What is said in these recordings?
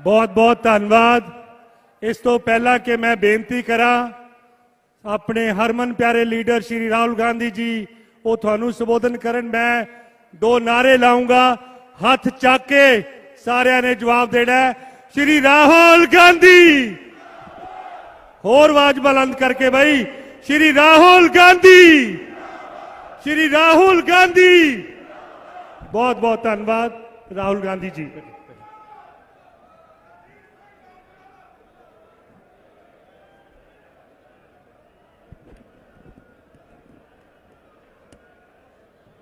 बहुत बहुत धन्यवाद। इस तो पहला कि मैं बेनती करा अपने हरमन प्यारे लीडर श्री राहुल गांधी जी वो थानू संबोधन करन, मैं दो नारे लाऊंगा, हाथ चक के सारे ने जवाब देना है। श्री राहुल गांधी, और आवाज बुलंद करके भाई, श्री राहुल गांधी, श्री राहुल गांधी। बहुत बहुत धन्यवाद राहुल गांधी जी।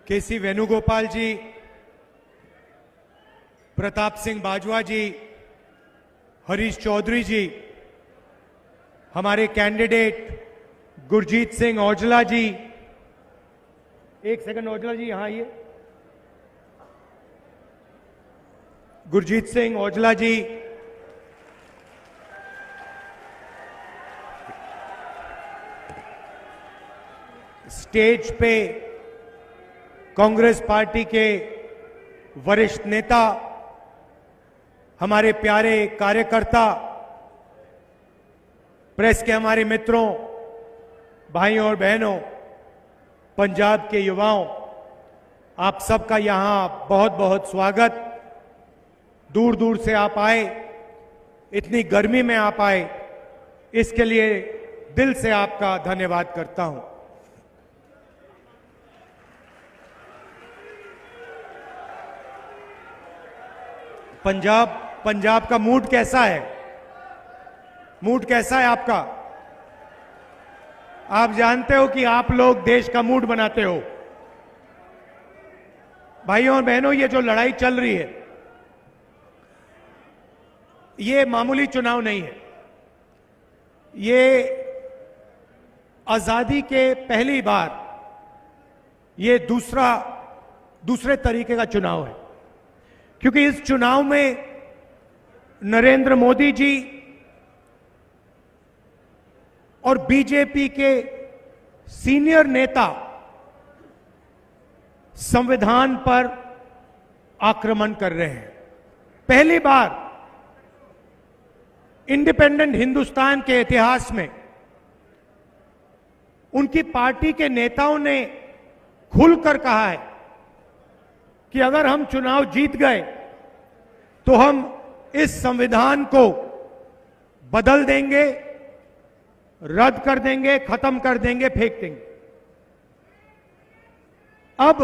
केसी वेणुगोपाल जी, प्रताप सिंह बाजवा जी, हरीश चौधरी जी, हमारे कैंडिडेट गुरजीत सिंह औजला जी, एक सेकंड औजला जी यहां आइए, गुरजीत सिंह औजला जी, स्टेज पे कांग्रेस पार्टी के वरिष्ठ नेता, हमारे प्यारे कार्यकर्ता, प्रेस के हमारे मित्रों, भाइयों और बहनों, पंजाब के युवाओं, आप सबका यहां बहुत बहुत स्वागत। दूर दूर से आप आए, इतनी गर्मी में आप आए, इसके लिए दिल से आपका धन्यवाद करता हूं। पंजाब का मूड कैसा है? मूड कैसा है आपका? आप जानते हो कि आप लोग देश का मूड बनाते हो। भाइयों और बहनों, ये जो लड़ाई चल रही है, ये मामूली चुनाव नहीं है। ये आजादी के पहली बार ये दूसरे तरीके का चुनाव है, क्योंकि इस चुनाव में नरेंद्र मोदी जी और बीजेपी के सीनियर नेता संविधान पर आक्रमण कर रहे हैं। पहली बार इंडिपेंडेंट हिंदुस्तान के इतिहास में उनकी पार्टी के नेताओं ने खुलकर कहा है कि अगर हम चुनाव जीत गए तो हम इस संविधान को बदल देंगे, रद्द कर देंगे, खत्म कर देंगे, फेंक देंगे। अब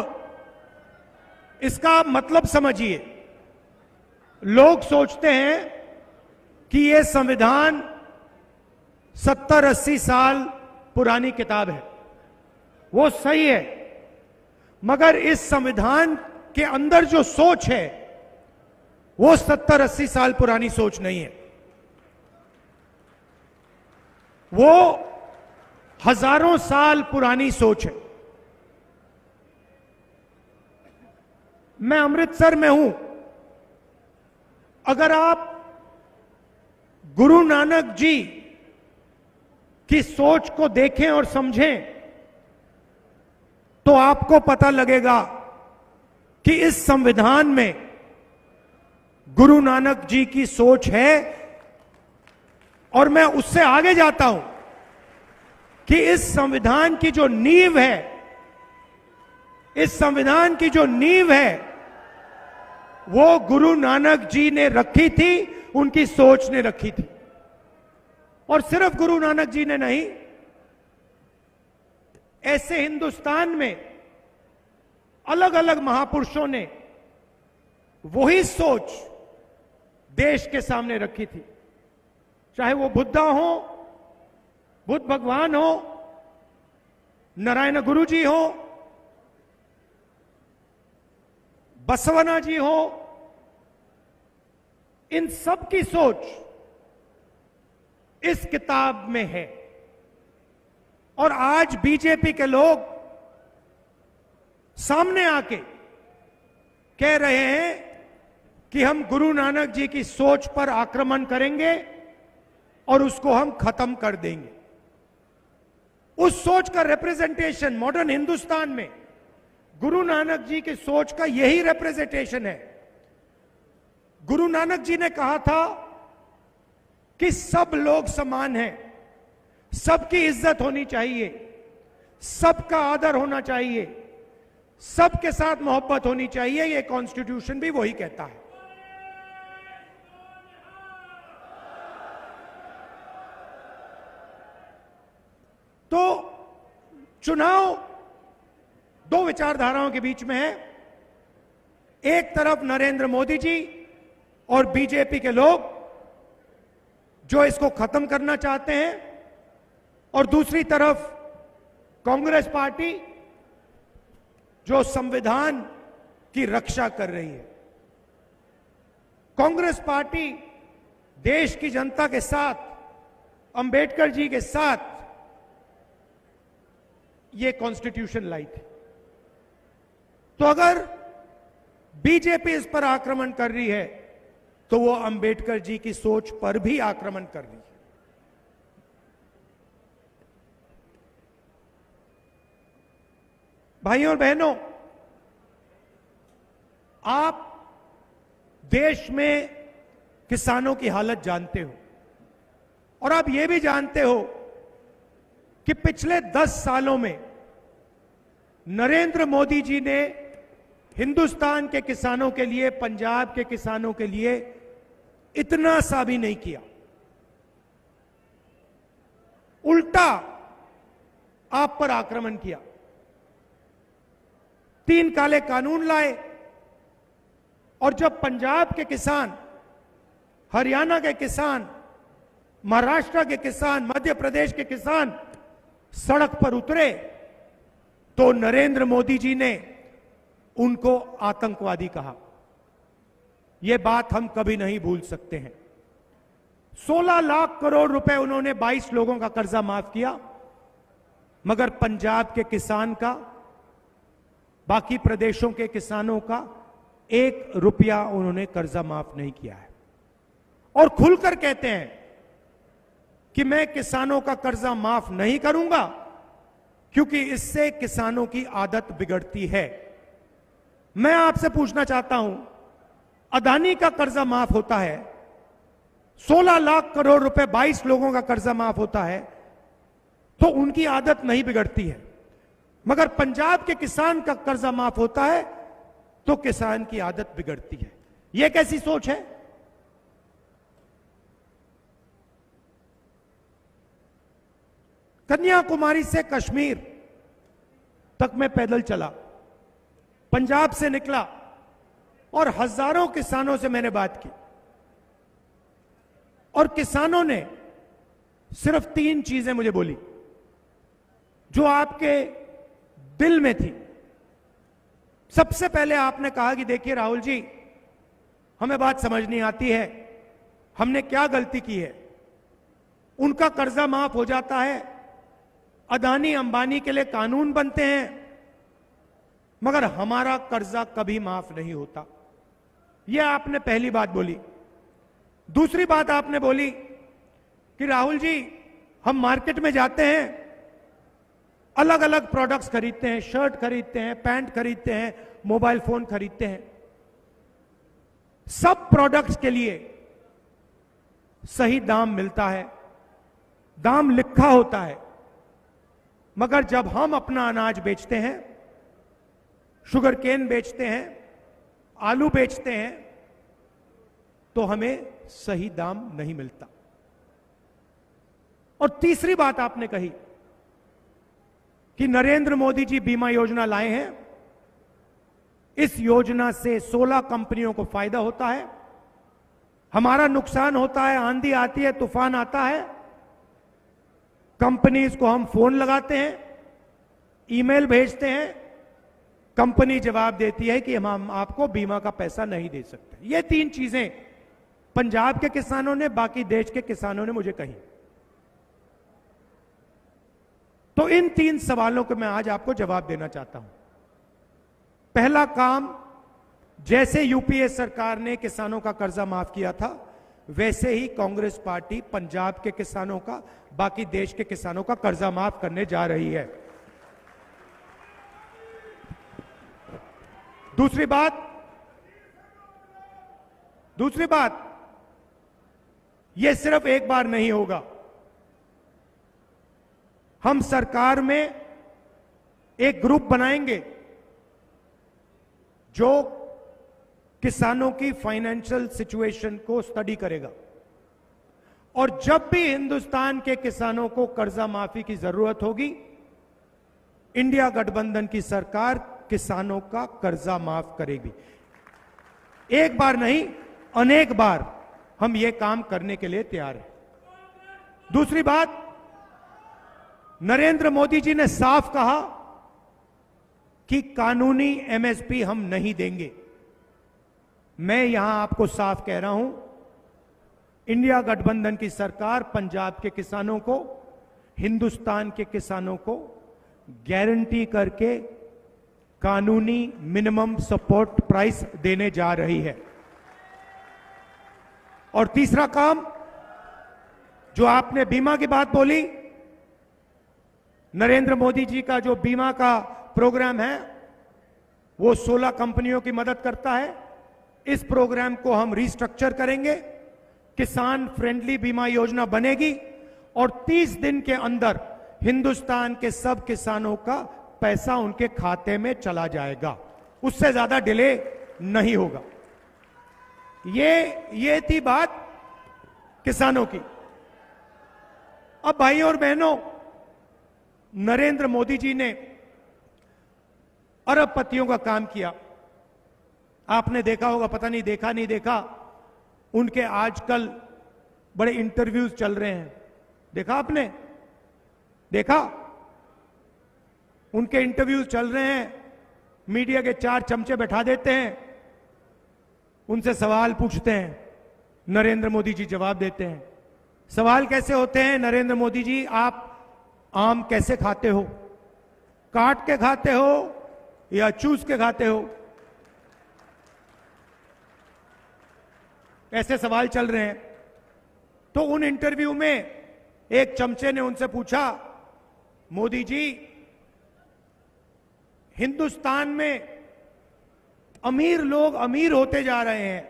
इसका मतलब समझिए, लोग सोचते हैं कि यह संविधान 70-80 साल पुरानी किताब है। वो सही है, मगर इस संविधान के अंदर जो सोच है वो 70-80 साल पुरानी सोच नहीं है। वो हजारों साल पुरानी सोच है। मैं अमृतसर में हूं। अगर आप गुरु नानक जी की सोच को देखें और समझें तो आपको पता लगेगा कि इस संविधान में गुरु नानक जी की सोच है। और मैं उससे आगे जाता हूं कि इस संविधान की जो नींव है, इस संविधान की जो नींव है वो गुरु नानक जी ने रखी थी, उनकी सोच ने रखी थी। और सिर्फ गुरु नानक जी ने नहीं, ऐसे हिंदुस्तान में अलग अलग महापुरुषों ने वही सोच देश के सामने रखी थी। चाहे वो बुद्धा हो, बुद्ध भगवान हो, नारायण गुरु जी हो, बसवना जी हो, इन सब की सोच इस किताब में है। और आज बीजेपी के लोग सामने आके कह रहे हैं कि हम गुरु नानक जी की सोच पर आक्रमण करेंगे और उसको हम खत्म कर देंगे। उस सोच का रिप्रेजेंटेशन मॉडर्न हिंदुस्तान में गुरु नानक जी की सोच का यही रिप्रेजेंटेशन है। गुरु नानक जी ने कहा था कि सब लोग समान हैं, सबकी इज्जत होनी चाहिए, सबका आदर होना चाहिए, सबके साथ मोहब्बत होनी चाहिए, ये कॉन्स्टिट्यूशन भी वही कहता है। तो चुनाव दो विचारधाराओं के बीच में है। एक तरफ नरेंद्र मोदी जी और बीजेपी के लोग जो इसको खत्म करना चाहते हैं, और दूसरी तरफ कांग्रेस पार्टी जो संविधान की रक्षा कर रही है। कांग्रेस पार्टी देश की जनता के साथ, अंबेडकर जी के साथ ये कॉन्स्टिट्यूशन लाई थी। तो अगर बीजेपी इस पर आक्रमण कर रही है तो वो अंबेडकर जी की सोच पर भी आक्रमण कर रही है। भाइयों और बहनों, आप देश में किसानों की हालत जानते हो, और आप ये भी जानते हो कि पिछले 10 सालों में नरेंद्र मोदी जी ने हिंदुस्तान के किसानों के लिए, पंजाब के किसानों के लिए इतना सा भी नहीं किया। उल्टा आप पर आक्रमण किया। 3 काले कानून लाए, और जब पंजाब के किसान, हरियाणा के किसान, महाराष्ट्र के किसान, मध्य प्रदेश के किसान सड़क पर उतरे तो नरेंद्र मोदी जी ने उनको आतंकवादी कहा। यह बात हम कभी नहीं भूल सकते हैं। 16 लाख करोड़ रुपए उन्होंने 22 लोगों का कर्जा माफ किया, मगर पंजाब के किसान का, बाकी प्रदेशों के किसानों का 1 रुपया उन्होंने कर्जा माफ नहीं किया है। और खुलकर कहते हैं कि मैं किसानों का कर्जा माफ नहीं करूंगा क्योंकि इससे किसानों की आदत बिगड़ती है। मैं आपसे पूछना चाहता हूं, अदानी का कर्जा माफ होता है, 16 लाख करोड़ रुपए 22 लोगों का कर्जा माफ होता है, तो उनकी आदत नहीं बिगड़ती है, मगर पंजाब के किसान का कर्जा माफ होता है तो किसान की आदत बिगड़ती है। यह कैसी सोच है? कन्याकुमारी से कश्मीर तक मैं पैदल चला, पंजाब से निकला, और हजारों किसानों से मैंने बात की, और किसानों ने सिर्फ 3 चीजें मुझे बोली जो आपके दिल में थी। सबसे पहले आपने कहा कि देखिए राहुल जी, हमें बात समझ नहीं आती है, हमने क्या गलती की है। उनका कर्जा माफ हो जाता है, अदानी अंबानी के लिए कानून बनते हैं, मगर हमारा कर्जा कभी माफ नहीं होता। यह आपने पहली बात बोली। दूसरी बात आपने बोली कि राहुल जी, हम मार्केट में जाते हैं, अलग अलग प्रोडक्ट्स खरीदते हैं, शर्ट खरीदते हैं, पैंट खरीदते हैं, मोबाइल फोन खरीदते हैं, सब प्रोडक्ट्स के लिए सही दाम मिलता है, दाम लिखा होता है, मगर जब हम अपना अनाज बेचते हैं, शुगर केन बेचते हैं, आलू बेचते हैं, तो हमें सही दाम नहीं मिलता। और तीसरी बात आपने कही कि नरेंद्र मोदी जी बीमा योजना लाए हैं, इस योजना से 16 कंपनियों को फायदा होता है, हमारा नुकसान होता है, आंधी आती है, तूफान आता है, कंपनीज को हम फोन लगाते हैं, ईमेल भेजते हैं, कंपनी जवाब देती है कि हम आपको बीमा का पैसा नहीं दे सकते। ये 3 चीजें पंजाब के किसानों ने, बाकी देश के किसानों ने मुझे कही। तो इन 3 सवालों को मैं आज आपको जवाब देना चाहता हूं। पहला काम, जैसे यूपीए सरकार ने किसानों का कर्जा माफ किया था, वैसे ही कांग्रेस पार्टी पंजाब के किसानों का, बाकी देश के किसानों का कर्जा माफ करने जा रही है। दूसरी बात, यह सिर्फ एक बार नहीं होगा। हम सरकार में एक ग्रुप बनाएंगे जो किसानों की फाइनेंशियल सिचुएशन को स्टडी करेगा, और जब भी हिंदुस्तान के किसानों को कर्जा माफी की जरूरत होगी, इंडिया गठबंधन की सरकार किसानों का कर्जा माफ करेगी। एक बार नहीं, अनेक बार हम यह काम करने के लिए तैयार हैं। दूसरी बात, नरेंद्र मोदी जी ने साफ कहा कि कानूनी एमएसपी हम नहीं देंगे। मैं यहां आपको साफ कह रहा हूं, इंडिया गठबंधन की सरकार पंजाब के किसानों को, हिंदुस्तान के किसानों को गारंटी करके कानूनी मिनिमम सपोर्ट प्राइस देने जा रही है। और तीसरा काम, जो आपने बीमा की बात बोली, नरेंद्र मोदी जी का जो बीमा का प्रोग्राम है वो 16 कंपनियों की मदद करता है। इस प्रोग्राम को हम रिस्ट्रक्चर करेंगे, किसान फ्रेंडली बीमा योजना बनेगी, और 30 दिन के अंदर हिंदुस्तान के सब किसानों का पैसा उनके खाते में चला जाएगा। उससे ज्यादा डिले नहीं होगा। ये थी बात किसानों की। अब भाइयों और बहनों, नरेंद्र मोदी जी ने अरबपतियों का काम किया। आपने देखा होगा, पता नहीं देखा नहीं देखा, उनके आजकल बड़े इंटरव्यूज चल रहे हैं। देखा आपने? देखा? उनके इंटरव्यूज चल रहे हैं, मीडिया के 4 चमचे बैठा देते हैं, उनसे सवाल पूछते हैं, नरेंद्र मोदी जी जवाब देते हैं। सवाल कैसे होते हैं? नरेंद्र मोदी जी, आप आम कैसे खाते हो? काट के खाते हो या चूस के खाते हो? ऐसे सवाल चल रहे हैं। तो उन इंटरव्यू में एक चमचे ने उनसे पूछा, मोदी जी, हिंदुस्तान में अमीर लोग अमीर होते जा रहे हैं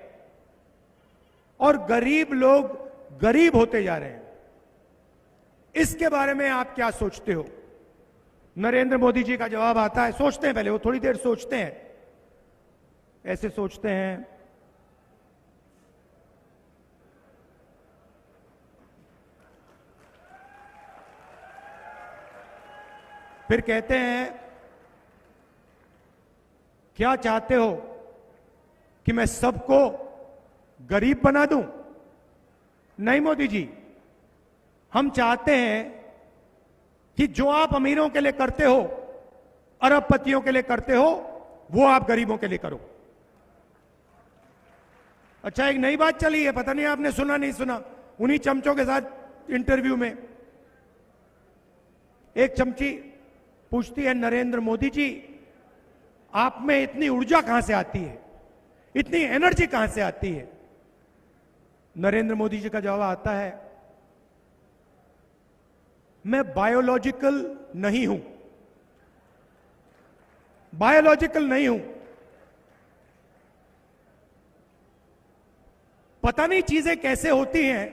और गरीब लोग गरीब होते जा रहे हैं, इसके बारे में आप क्या सोचते हो? नरेंद्र मोदी जी का जवाब आता है, सोचते हैं, पहले वो थोड़ी देर सोचते हैं, ऐसे सोचते हैं, फिर कहते हैं, क्या चाहते हो कि मैं सबको गरीब बना दूं? नहीं मोदी जी, हम चाहते हैं कि जो आप अमीरों के लिए करते हो, अरबपतियों के लिए करते हो, वो आप गरीबों के लिए करो। अच्छा, एक नई बात चली है, पता नहीं आपने सुना नहीं सुना, उन्हीं चमचों के साथ इंटरव्यू में एक चमची पूछती है, नरेंद्र मोदी जी, आप में इतनी ऊर्जा कहां से आती है, इतनी एनर्जी कहां से आती है? नरेंद्र मोदी जी का जवाब आता है, मैं बायोलॉजिकल नहीं हूं, बायोलॉजिकल नहीं हूं, पता नहीं चीजें कैसे होती हैं,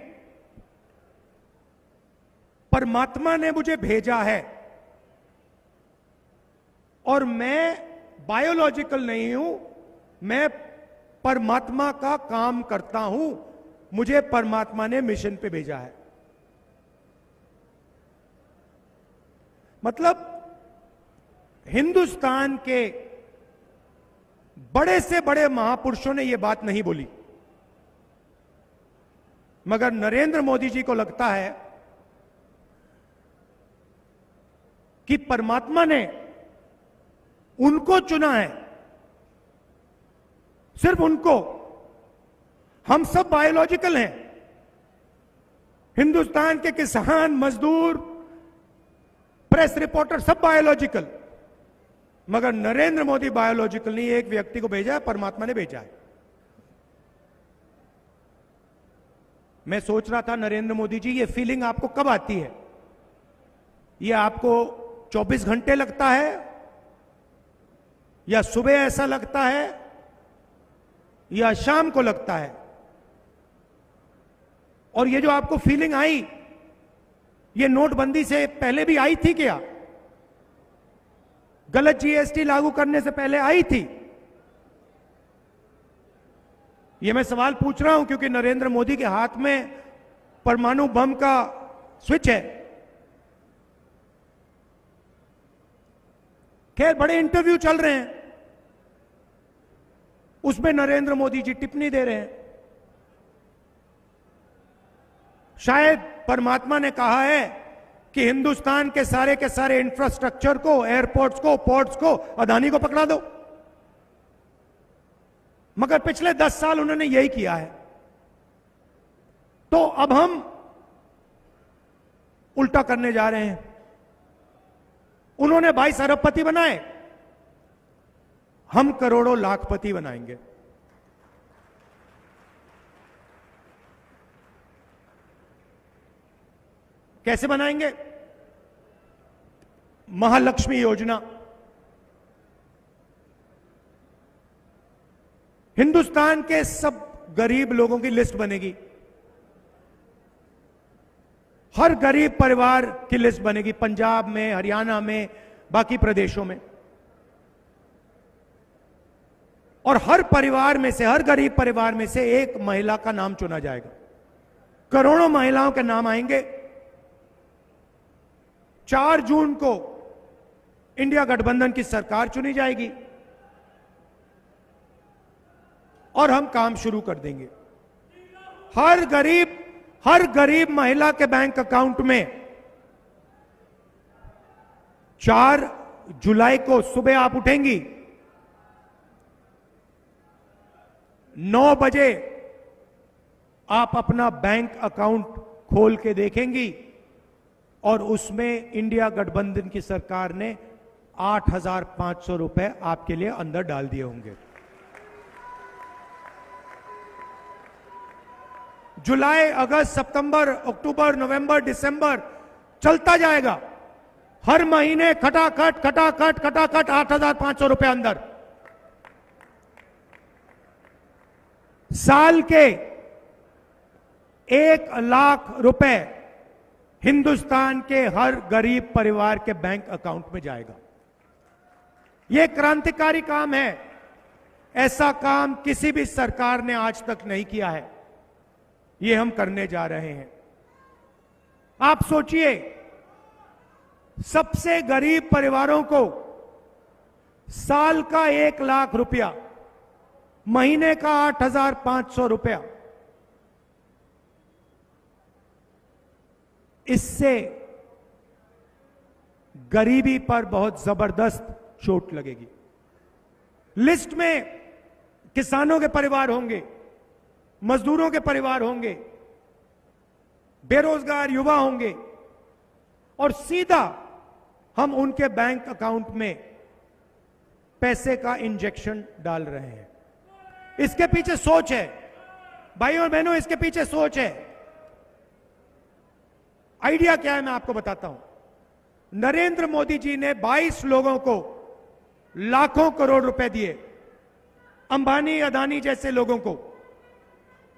परमात्मा ने मुझे भेजा है और मैं बायोलॉजिकल नहीं हूं, मैं परमात्मा का काम करता हूं, मुझे परमात्मा ने मिशन पे भेजा है। मतलब हिंदुस्तान के बड़े से बड़े महापुरुषों ने यह बात नहीं बोली, मगर नरेंद्र मोदी जी को लगता है कि परमात्मा ने उनको चुना है, सिर्फ उनको। हम सब बायोलॉजिकल हैं, हिंदुस्तान के किसान, मजदूर, प्रेस रिपोर्टर सब बायोलॉजिकल, मगर नरेंद्र मोदी बायोलॉजिकल नहीं। एक व्यक्ति को भेजा है, परमात्मा ने भेजा है। मैं सोच रहा था, नरेंद्र मोदी जी, ये फीलिंग आपको कब आती है? ये आपको 24 घंटे लगता है या सुबह ऐसा लगता है या शाम को लगता है? और ये जो आपको फीलिंग आई, ये नोटबंदी से पहले भी आई थी क्या? गलत जीएसटी लागू करने से पहले आई थी? ये मैं सवाल पूछ रहा हूं क्योंकि नरेंद्र मोदी के हाथ में परमाणु बम का स्विच है। खैर, बड़े इंटरव्यू चल रहे हैं, उसमें नरेंद्र मोदी जी टिप्पणी दे रहे हैं। शायद परमात्मा ने कहा है कि हिंदुस्तान के सारे इंफ्रास्ट्रक्चर को, एयरपोर्ट्स को, पोर्ट्स को अदानी को पकड़ा दो। मगर पिछले 10 साल उन्होंने यही किया है। तो अब हम उल्टा करने जा रहे हैं। उन्होंने 22 अरबपति बनाए, हम करोड़ों लाखपति बनाएंगे। कैसे बनाएंगे? महालक्ष्मी योजना। हिंदुस्तान के सब गरीब लोगों की लिस्ट बनेगी, हर गरीब परिवार की लिस्ट बनेगी, पंजाब में, हरियाणा में, बाकी प्रदेशों में। और हर परिवार में से, हर गरीब परिवार में से एक महिला का नाम चुना जाएगा। करोड़ों महिलाओं के नाम आएंगे। 4 जून को इंडिया गठबंधन की सरकार चुनी जाएगी और हम काम शुरू कर देंगे। हर गरीब महिला के बैंक अकाउंट में 4 जुलाई को सुबह आप उठेंगी, 9 बजे आप अपना बैंक अकाउंट खोल के देखेंगी और उसमें इंडिया गठबंधन की सरकार ने 8,500 रुपए आपके लिए अंदर डाल दिए होंगे। जुलाई, अगस्त, सितंबर, अक्टूबर, नवंबर, दिसंबर चलता जाएगा। हर महीने खटाखट 8,500 रुपए अंदर। साल के 1 लाख रुपए हिंदुस्तान के हर गरीब परिवार के बैंक अकाउंट में जाएगा। यह क्रांतिकारी काम है। ऐसा काम किसी भी सरकार ने आज तक नहीं किया है। ये हम करने जा रहे हैं। आप सोचिए, सबसे गरीब परिवारों को साल का 1 लाख रुपया, महीने का 8,500 रुपया, इससे गरीबी पर बहुत जबरदस्त चोट लगेगी। लिस्ट में किसानों के परिवार होंगे, मजदूरों के परिवार होंगे, बेरोजगार युवा होंगे और सीधा हम उनके बैंक अकाउंट में पैसे का इंजेक्शन डाल रहे हैं। इसके पीछे सोच है भाइयों और बहनों, इसके पीछे सोच है। आइडिया क्या है मैं आपको बताता हूं। नरेंद्र मोदी जी ने 22 लोगों को लाखों करोड़ रुपए दिए, अंबानी, अदानी जैसे लोगों को।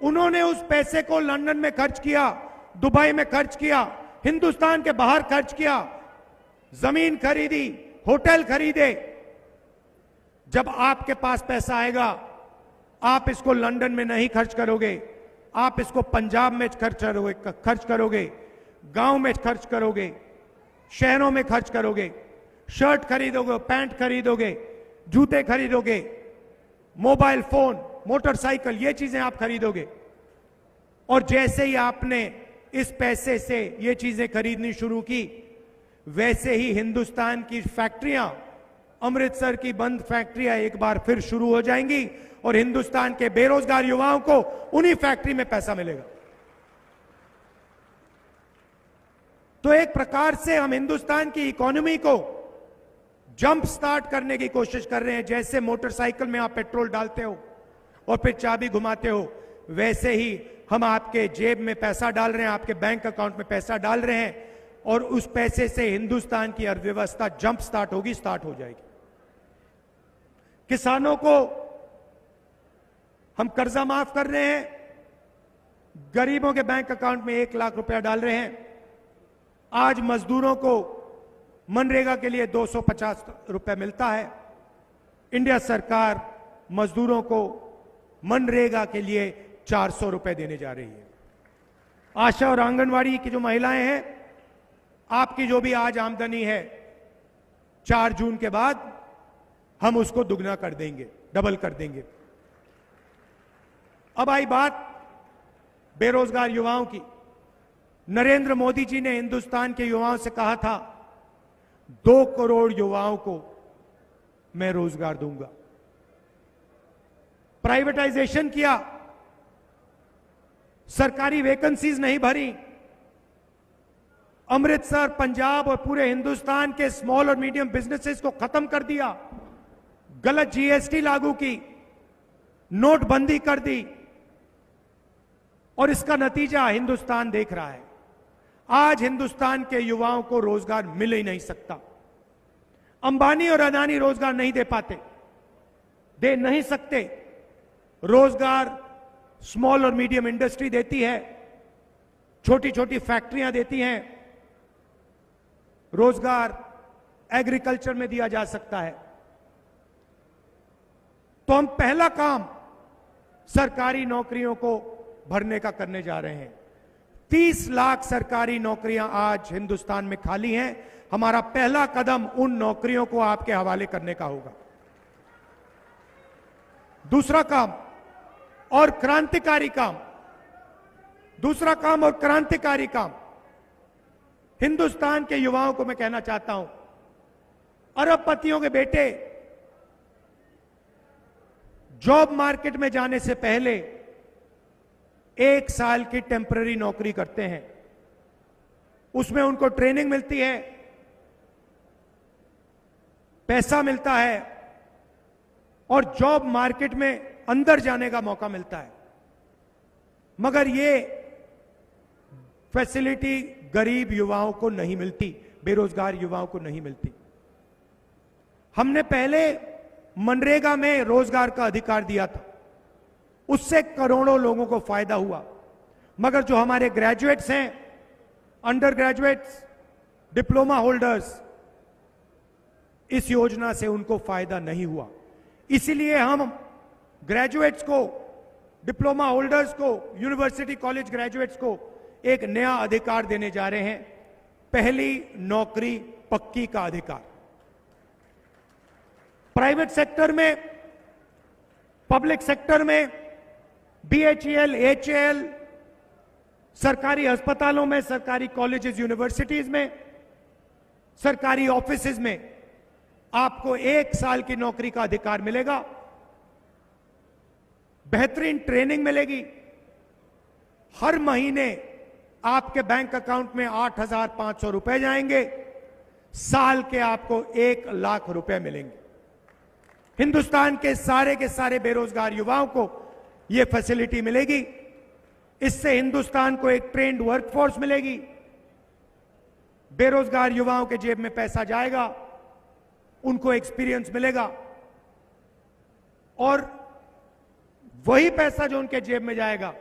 उन्होंने उस पैसे को लंदन में खर्च किया, दुबई में खर्च किया, हिंदुस्तान के बाहर खर्च किया, जमीन खरीदी, होटल खरीदे। जब आपके पास पैसा आएगा, आप इसको लंदन में नहीं खर्च करोगे, आप इसको पंजाब में खर्च करोगे, गांव में खर्च करोगे, शहरों में खर्च करोगे, शर्ट खरीदोगे, पैंट खरीदोगे, जूते खरीदोगे, मोबाइल फोन, मोटरसाइकिल, ये चीजें आप खरीदोगे। और जैसे ही आपने इस पैसे से ये चीजें खरीदनी शुरू की, वैसे ही हिंदुस्तान की फैक्ट्रियां, अमृतसर की बंद फैक्ट्रियां एक बार फिर शुरू हो जाएंगी और हिंदुस्तान के बेरोजगार युवाओं को उन्हीं फैक्ट्री में पैसा मिलेगा। तो एक प्रकार से हम हिंदुस्तान की इकोनॉमी को जंप स्टार्ट करने की कोशिश कर रहे हैं। जैसे मोटरसाइकिल में आप पेट्रोल डालते हो और फिर चाबी घुमाते हो, वैसे ही हम आपके जेब में पैसा डाल रहे हैं, आपके बैंक अकाउंट में पैसा डाल रहे हैं और उस पैसे से हिंदुस्तान की अर्थव्यवस्था जंप स्टार्ट होगी, स्टार्ट हो जाएगी। किसानों को हम कर्जा माफ कर रहे हैं, गरीबों के बैंक अकाउंट में 1 लाख रुपया डाल रहे हैं। आज मजदूरों को मनरेगा के लिए 250 रुपए मिलता है। इंडिया सरकार मजदूरों को मनरेगा के लिए 400 रुपए देने जा रही है। आशा और आंगनवाड़ी की जो महिलाएं हैं, आपकी जो भी आज आमदनी है 4 जून के बाद हम उसको दुगना कर देंगे, डबल कर देंगे। अब आई बात बेरोजगार युवाओं की। नरेंद्र मोदी जी ने हिंदुस्तान के युवाओं से कहा था 2 करोड़ युवाओं को मैं रोजगार दूंगा। प्राइवेटाइजेशन किया, सरकारी वैकेंसीज नहीं भरी, अमृतसर, पंजाब और पूरे हिंदुस्तान के स्मॉल और मीडियम बिजनेसेस को खत्म कर दिया, गलत जीएसटी लागू की, नोटबंदी कर दी और इसका नतीजा हिंदुस्तान देख रहा है। आज हिंदुस्तान के युवाओं को रोजगार मिल ही नहीं सकता। अंबानी और अदानी रोजगार नहीं दे पाते, दे नहीं सकते। रोजगार स्मॉल और मीडियम इंडस्ट्री देती है, छोटी छोटी फैक्ट्रियां देती हैं। रोजगार एग्रीकल्चर में दिया जा सकता है। तो हम पहला काम सरकारी नौकरियों को भरने का करने जा रहे हैं। 30 लाख सरकारी नौकरियां आज हिंदुस्तान में खाली हैं। हमारा पहला कदम उन नौकरियों को आपके हवाले करने का होगा। दूसरा काम और क्रांतिकारी काम, दूसरा काम और क्रांतिकारी काम, हिंदुस्तान के युवाओं को मैं कहना चाहता हूं, अरबपतियों के बेटे जॉब मार्केट में जाने से पहले 1 साल की टेम्पररी नौकरी करते हैं। उसमें उनको ट्रेनिंग मिलती है, पैसा मिलता है और जॉब मार्केट में अंदर जाने का मौका मिलता है। मगर ये फैसिलिटी गरीब युवाओं को नहीं मिलती, बेरोजगार युवाओं को नहीं मिलती। हमने पहले मनरेगा में रोजगार का अधिकार दिया था, उससे करोड़ों लोगों को फायदा हुआ। मगर जो हमारे ग्रेजुएट्स हैं, अंडर ग्रेजुएट्स, डिप्लोमा होल्डर्स, इस योजना से उनको फायदा नहीं हुआ। इसीलिए हम ग्रेजुएट्स को, डिप्लोमा होल्डर्स को, यूनिवर्सिटी कॉलेज ग्रेजुएट्स को एक नया अधिकार देने जा रहे हैं, पहली नौकरी पक्की का अधिकार। प्राइवेट सेक्टर में, पब्लिक सेक्टर में, बीएचईएल, एचएएल, सरकारी अस्पतालों में, सरकारी कॉलेजेस, यूनिवर्सिटीज में, सरकारी ऑफिसेज में आपको 1 साल की नौकरी का अधिकार मिलेगा। बेहतरीन ट्रेनिंग मिलेगी। हर महीने आपके बैंक अकाउंट में 8,500 रुपए जाएंगे, साल के आपको 1 लाख रुपए मिलेंगे। हिंदुस्तान के सारे बेरोजगार युवाओं को यह फैसिलिटी मिलेगी। इससे हिंदुस्तान को एक ट्रेंड वर्कफोर्स मिलेगी। बेरोजगार युवाओं के जेब में पैसा जाएगा, उनको एक्सपीरियंस मिलेगा और वही पैसा जो उनके जेब में जाएगा,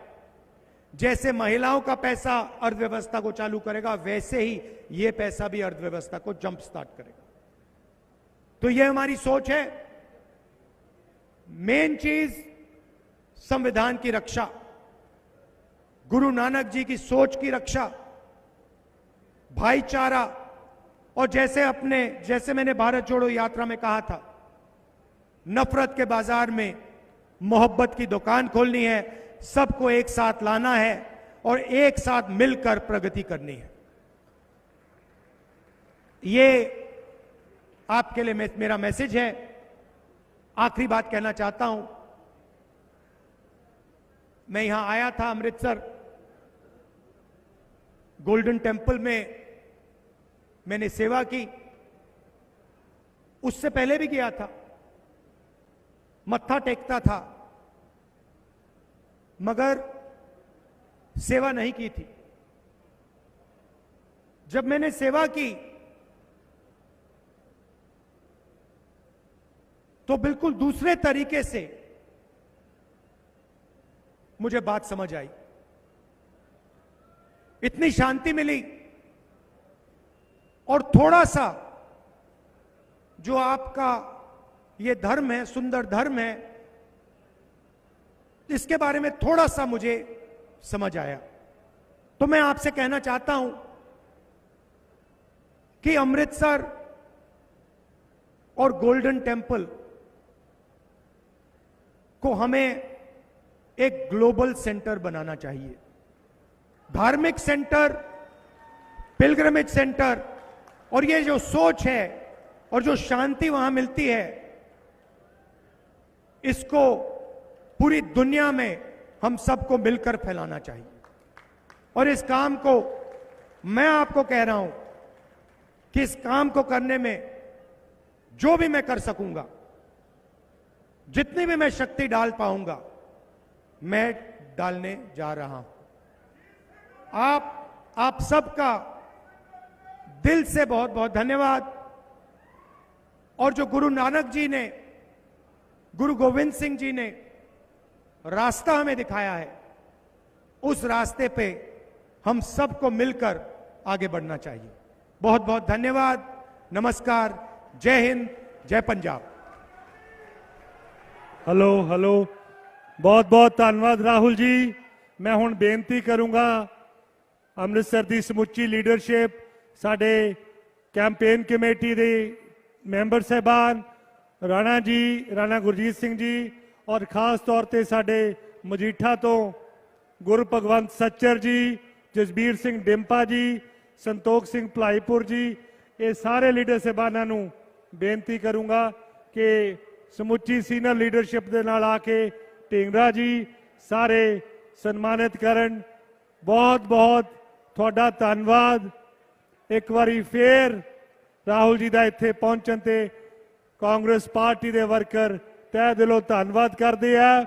जैसे महिलाओं का पैसा अर्थव्यवस्था को चालू करेगा, वैसे ही यह पैसा भी अर्थव्यवस्था को जंप स्टार्ट करेगा। तो यह हमारी सोच है। मेन चीज संविधान की रक्षा, गुरु नानक जी की सोच की रक्षा, भाईचारा और जैसे मैंने भारत जोड़ो यात्रा में कहा था, नफरत के बाजार में मोहब्बत की दुकान खोलनी है, सबको एक साथ लाना है और एक साथ मिलकर प्रगति करनी है। ये आपके लिए मेरा मैसेज है। आखिरी बात कहना चाहता हूं, मैं यहां आया था अमृतसर, गोल्डन टेम्पल में मैंने सेवा की। उससे पहले भी किया था, मत्था टेकता था, मगर सेवा नहीं की थी। जब मैंने सेवा की तो बिल्कुल दूसरे तरीके से मुझे बात समझ आई। इतनी शांति मिली, और थोड़ा सा जो आपका ये धर्म है, सुंदर धर्म है, इसके बारे में थोड़ा सा मुझे समझ आया। तो मैं आपसे कहना चाहता हूं कि अमृतसर और गोल्डन टेम्पल को हमें एक ग्लोबल सेंटर बनाना चाहिए। धार्मिक सेंटर, पिलग्रिमेज सेंटर, और ये जो सोच है और जो शांति वहां मिलती है, इसको पूरी दुनिया में हम सबको मिलकर फैलाना चाहिए। और इस काम को मैं आपको कह रहा हूं कि इस काम को करने में जो भी मैं कर सकूंगा, जितनी भी मैं शक्ति डाल पाऊंगा, मैं डालने जा रहा हूं। आप सबका दिल से बहुत बहुत धन्यवाद। और जो गुरु नानक जी ने, गुरु गोविंद सिंह जी ने रास्ता हमें दिखाया है, उस रास्ते पे हम सबको मिलकर आगे बढ़ना चाहिए। बहुत बहुत धन्यवाद। नमस्कार। जय हिंद, जय पंजाब। हेलो हेलो, बहुत बहुत धन्यवाद राहुल जी। मैं हुण बेनती करूंगा ਅੰਮ੍ਰਿਤਸਰ ਦੀ ਸਮੁੱਚੀ ਲੀਡਰਸ਼ਿਪ, ਸਾਡੇ ਕੈਂਪੇਨ ਕਮੇਟੀ ਦੇ ਮੈਂਬਰ ਸਾਹਿਬਾਨ, ਰਾਣਾ ਜੀ, ਰਾਣਾ ਗੁਰਜੀਤ ਸਿੰਘ ਜੀ, ਔਰ ਖਾਸ ਤੌਰ ਤੇ ਸਾਡੇ ਮਜੀਠਾ ਤੋਂ ਗੁਰੂ ਭਗਵੰਤ ਸੱਚਰ ਜੀ, ਜਸਬੀਰ ਸਿੰਘ ਡਿੰਪਾ ਜੀ, ਸੰਤੋਖ ਸਿੰਘ ਭਲਾਈਪੁਰ ਜੀ, ਇਹ ਸਾਰੇ ਲੀਡਰ ਸਾਹਿਬਾਨਾਂ ਨੂੰ ਬੇਨਤੀ ਕਰੂੰਗਾ ਕਿ ਸਮੁੱਚੀ ਸੀਨੀਅਰ ਲੀਡਰਸ਼ਿਪ ਦੇ ਨਾਲ ਆ ਕੇ ਢੀਂਗਰਾ ਜੀ ਸਾਰੇ ਸਨਮਾਨਿਤ ਕਰਨ। बहुत बहुत ਤੁਹਾਡਾ ਧੰਨਵਾਦ। ਇੱਕ ਵਾਰੀ ਫੇਰ ਰਾਹੁਲ ਜੀ ਦਾ ਇੱਥੇ ਪਹੁੰਚਣ ਤੇ ਕਾਂਗਰਸ ਪਾਰਟੀ ਦੇ ਵਰਕਰ ਤਹਿ ਦਿਲੋਂ ਧੰਨਵਾਦ ਕਰਦੇ ਆ।